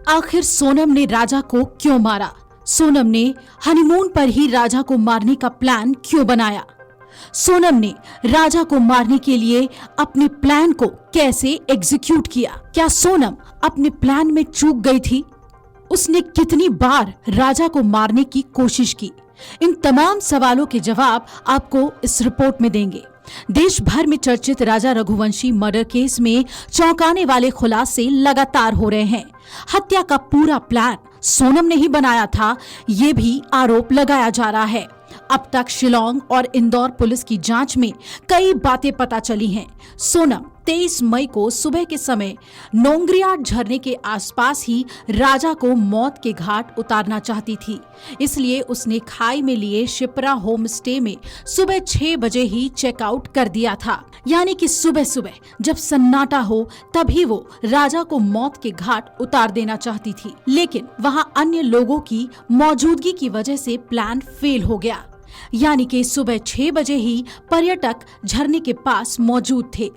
आखिर सोनम ने राजा को क्यों मारा? सोनम ने हनीमून पर ही राजा को मारने का प्लान क्यों बनाया? सोनम ने राजा को मारने के लिए अपने प्लान को कैसे एग्जीक्यूट किया? क्या सोनम अपने प्लान में चूक गई थी? उसने कितनी बार राजा को मारने की कोशिश की? इन तमाम सवालों के जवाब आपको इस रिपोर्ट में देंगे। देश भर में चर्चित राजा रघुवंशी मर्डर केस में चौंकाने वाले खुलासे लगातार हो रहे हैं। हत्या का पूरा प्लान सोनम ने ही बनाया था, ये भी आरोप लगाया जा रहा है। अब तक शिलोंग और इंदौर पुलिस की जांच में कई बातें पता चली हैं। सोनम 23 मई को सुबह के समय नोंगरियाट झरने के आसपास ही राजा को मौत के घाट उतारना चाहती थी। इसलिए उसने खाई में लिए शिप्रा होम स्टे में सुबह 6 बजे ही चेकआउट कर दिया था। यानी कि सुबह सुबह जब सन्नाटा हो तभी वो राजा को मौत के घाट उतार देना चाहती थी। लेकिन वहां अन्य लोगों की मौजूदगी की वजह से प्लान फेल हो गया। यानी कि सुबह 6 बजे ही पर्यटक झरने के पास मौजूद थे।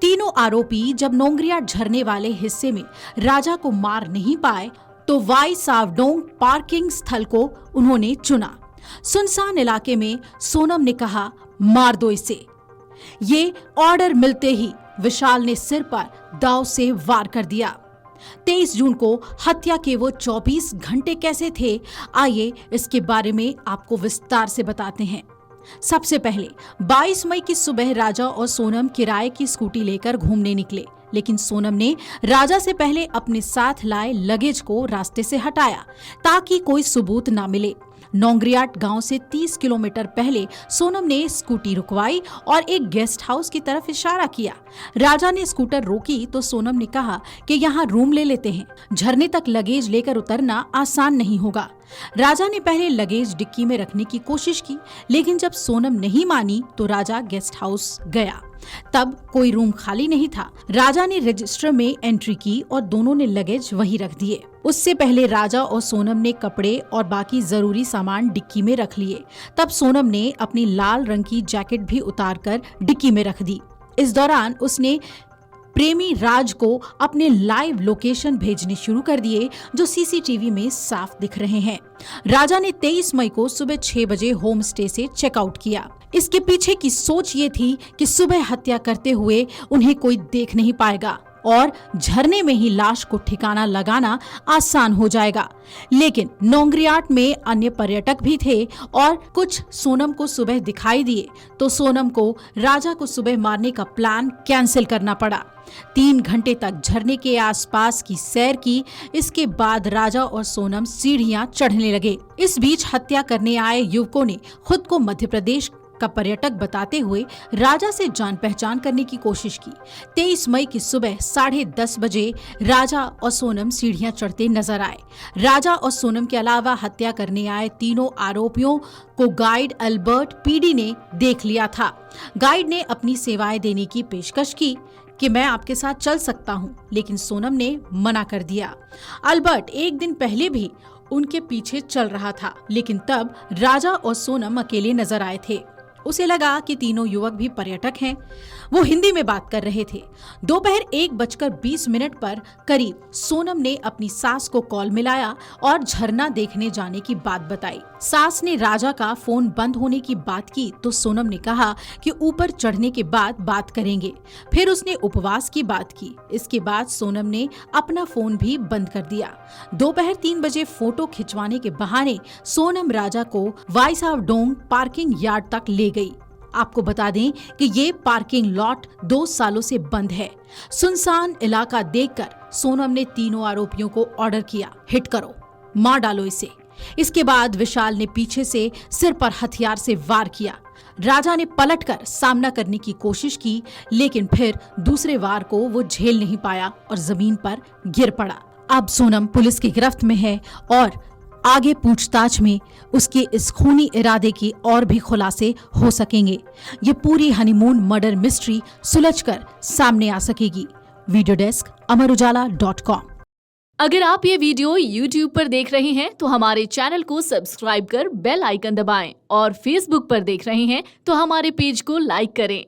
तीनों आरोपी जब नोंगरियाट झरने वाले हिस्से में राजा को मार नहीं पाए तो वाई सावडोंग पार्किंग स्थल को उन्होंने चुना। सुनसान इलाके में सोनम ने कहा, मार दो इसे। ये ऑर्डर मिलते ही विशाल ने सिर पर दाव से वार कर दिया। 23 जून को हत्या के वो 24 घंटे कैसे थे, आइए इसके बारे में आपको विस्तार से बताते हैं। सबसे पहले 22 मई की सुबह राजा और सोनम किराए की स्कूटी लेकर घूमने निकले, लेकिन सोनम ने राजा से पहले अपने साथ लाए लगेज को रास्ते से हटाया ताकि कोई सबूत ना मिले। नोंगरियाट गांव से 30 किलोमीटर पहले सोनम ने स्कूटी रुकवाई और एक गेस्ट हाउस की तरफ इशारा किया। राजा ने स्कूटर रोकी तो सोनम ने कहा कि यहाँ रूम ले लेते हैं, झरने तक लगेज लेकर उतरना आसान नहीं होगा। राजा ने पहले लगेज डिक्की में रखने की कोशिश की, लेकिन जब सोनम नहीं मानी तो राजा गेस्ट हाउस गया। तब कोई रूम खाली नहीं था। राजा ने रजिस्टर में एंट्री की और दोनों ने लगेज वहीं रख दिए। उससे पहले राजा और सोनम ने कपड़े और बाकी जरूरी सामान डिक्की में रख लिए। तब सोनम ने अपनी लाल रंग की जैकेट भी उतारकर डिक्की में रख दी। इस दौरान उसने प्रेमी राज को अपने लाइव लोकेशन भेजने शुरू कर दिए, जो सीसीटीवी में साफ दिख रहे हैं। राजा ने 23 मई को सुबह 6 बजे होम स्टे से चेकआउट किया। इसके पीछे की सोच ये थी कि सुबह हत्या करते हुए उन्हें कोई देख नहीं पाएगा और झरने में ही लाश को ठिकाना लगाना आसान हो जाएगा। लेकिन नोंगरियाट में अन्य पर्यटक भी थे और कुछ सोनम को सुबह दिखाई दिए, तो सोनम को राजा को सुबह मारने का प्लान कैंसिल करना पड़ा। 3 घंटे तक झरने के आसपास की सैर की। इसके बाद राजा और सोनम सीढ़ियां चढ़ने लगे। इस बीच हत्या करने आए युवकों ने खुद को मध्य प्रदेश का पर्यटक बताते हुए राजा से जान पहचान करने की कोशिश की। 23 मई की सुबह 10:30 बजे राजा और सोनम सीढ़ियां चढ़ते नजर आए। राजा और सोनम के अलावा हत्या करने आए तीनों आरोपियों को गाइड अल्बर्ट पीडी ने देख लिया था। गाइड ने अपनी सेवाएं देने की पेशकश की कि मैं आपके साथ चल सकता हूं, लेकिन सोनम ने मना कर दिया। अल्बर्ट एक दिन पहले भी उनके पीछे चल रहा था, लेकिन तब राजा और सोनम अकेले नजर आए थे। उसे लगा कि तीनों युवक भी पर्यटक हैं। वो हिंदी में बात कर रहे थे। दोपहर 1:20 पर करीब सोनम ने अपनी सास को कॉल मिलाया और झरना देखने जाने की बात बताई। सास ने राजा का फोन बंद होने की बात की तो सोनम ने कहा कि ऊपर चढ़ने के बाद बात करेंगे। फिर उसने उपवास की बात की। इसके बाद सोनम ने अपना फोन भी बंद कर दिया। दोपहर 3 बजे फोटो खिंचवाने के बहाने सोनम राजा को वाई सावडोंग पार्किंग यार्ड तक ले गई। आपको बता दें कि ये पार्किंग लॉट 2 सालों से बंद है। सुनसान इलाका देखकर सोनम ने तीनों आरोपियों को ऑर्डर किया, हिट करो, मार डालो इसे। इसके बाद विशाल ने पीछे से सिर पर हथियार से वार किया। राजा ने पलटकर सामना करने की कोशिश की, लेकिन फिर दूसरे वार को वो झेल नहीं पाया और जमीन पर गिर पड़ा। अब सोनम पुलिस की गिरफ्त में है और आगे पूछताछ में उसके इस खूनी इरादे की और भी खुलासे हो सकेंगे। ये पूरी हनीमून मर्डर मिस्ट्री सुलझकर सामने आ सकेगी। वीडियो डेस्क अमरउजाला.com। अगर आप ये वीडियो YouTube पर देख रहे हैं तो हमारे चैनल को सब्सक्राइब कर बेल आइकन दबाएं और Facebook पर देख रहे हैं तो हमारे पेज को लाइक करें।